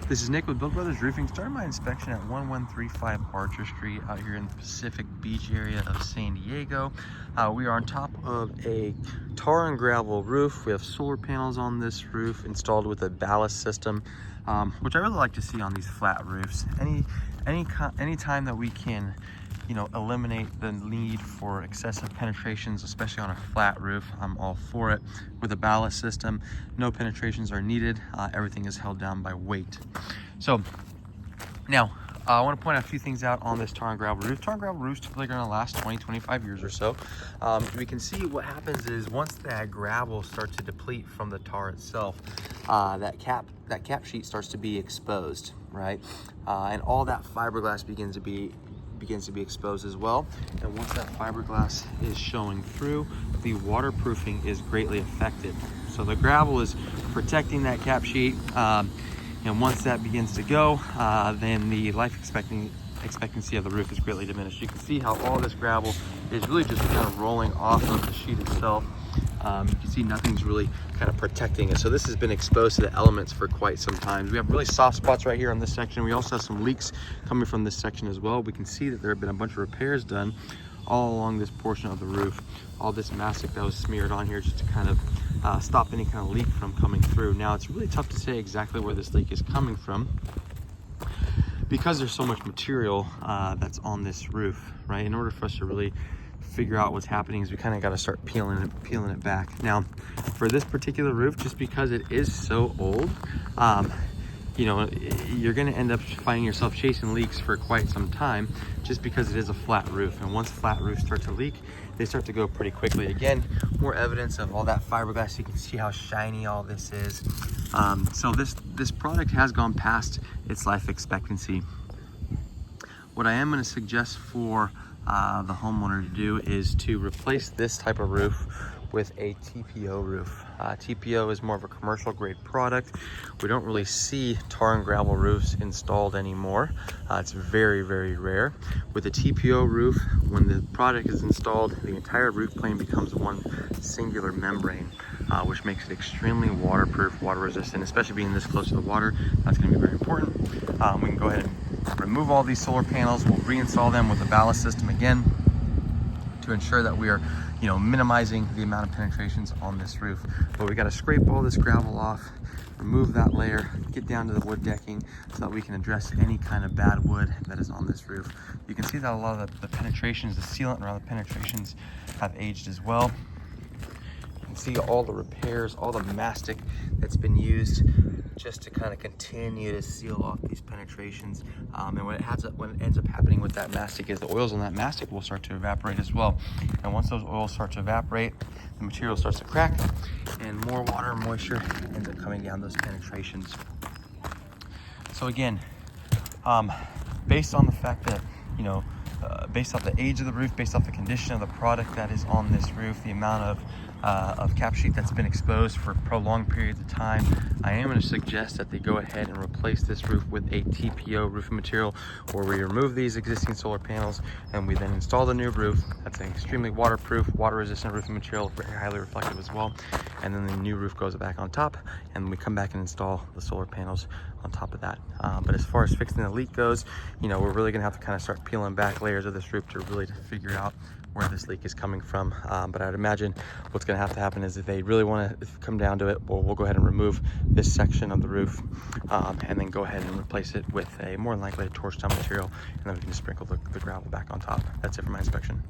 This is Nick with Build Brothers Roofing. Starting my inspection at 1135 Archer Street out here in the Pacific Beach area of San Diego. We are on top of a tar and gravel roof. We have solar panels on this roof installed with a ballast system, which I really like to see on these flat roofs. Any time that we can, eliminate the need for excessive penetrations, especially on a flat roof, I'm all for it. With a ballast system, no penetrations are needed. Everything is held down by weight. So now I want to point a few things out on this tar and gravel roof. Tar and gravel roofs typically going to last 20-25 years or so. We can see what happens is once that gravel starts to deplete from the tar itself, that cap sheet starts to be exposed, right? And all that fiberglass begins to be exposed as well. And once that fiberglass is showing through, the waterproofing is greatly affected. So the gravel is protecting that cap sheet, and once that begins to go, then the life expectancy of the roof is greatly diminished. You can see how all this gravel is really just kind of rolling off of the sheet itself. You can see nothing's really kind of protecting it. So this has been exposed to the elements for quite some time. We have really soft spots right here on this section. We also have some leaks coming from this section as well. We can see that there have been a bunch of repairs done all along this portion of the roof. All this mastic that was smeared on here just to kind of stop any kind of leak from coming through. Now it's really tough to say exactly where this leak is coming from because there's so much material that's on this roof, right? In order for us to really figure out what's happening is we kind of got to start peeling it back. Now for this particular roof, just because it is so old, you're going to end up finding yourself chasing leaks for quite some time just because it is a flat roof. And once flat roofs start to leak, they start to go pretty quickly. Again, more evidence of all that fiberglass. You can see how shiny all this is. So this product has gone past its life expectancy. What I am going to suggest for the homeowner to do is to replace this type of roof with a TPO roof. TPO is more of a commercial grade product. We don't really see tar and gravel roofs installed anymore. It's very, very rare. With a TPO roof, when the product is installed, the entire roof plane becomes one singular membrane, which makes it extremely waterproof, water resistant, especially being this close to the water. That's gonna be very important. We can go ahead and remove all these solar panels. We'll reinstall them with a ballast system again to ensure that we are minimizing the amount of penetrations on this roof. But we got to scrape all this gravel off, remove that layer, get down to the wood decking so that we can address any kind of bad wood that is on this roof. You can see that a lot of the penetrations, the sealant around the penetrations have aged as well. You can see all the repairs, all the mastic that's been used just to kind of continue to seal off these penetrations. And what ends up happening with that mastic is the oils on that mastic will start to evaporate as well. And once those oils start to evaporate, the material starts to crack and more water and moisture ends up coming down those penetrations. So again, based on the fact that, based off the age of the roof, based off the condition of the product that is on this roof, the amount of cap sheet that's been exposed for prolonged periods of time, I am going to suggest that they go ahead and replace this roof with a TPO roofing material, where we remove these existing solar panels and we then install the new roof. That's an extremely waterproof, water resistant roofing material, very highly reflective as well. And then the new roof goes back on top and we come back and install the solar panels on top of that. But as far as fixing the leak goes, we're really gonna have to kind of start peeling back layers of this roof to really figure out where this leak is coming from. But I'd imagine what's gonna have to happen is if they really wanna come down to it, we'll go ahead and remove this section of the roof and then go ahead and replace it with a more than likely a torch down material, and then we can just sprinkle the gravel back on top. That's it for my inspection.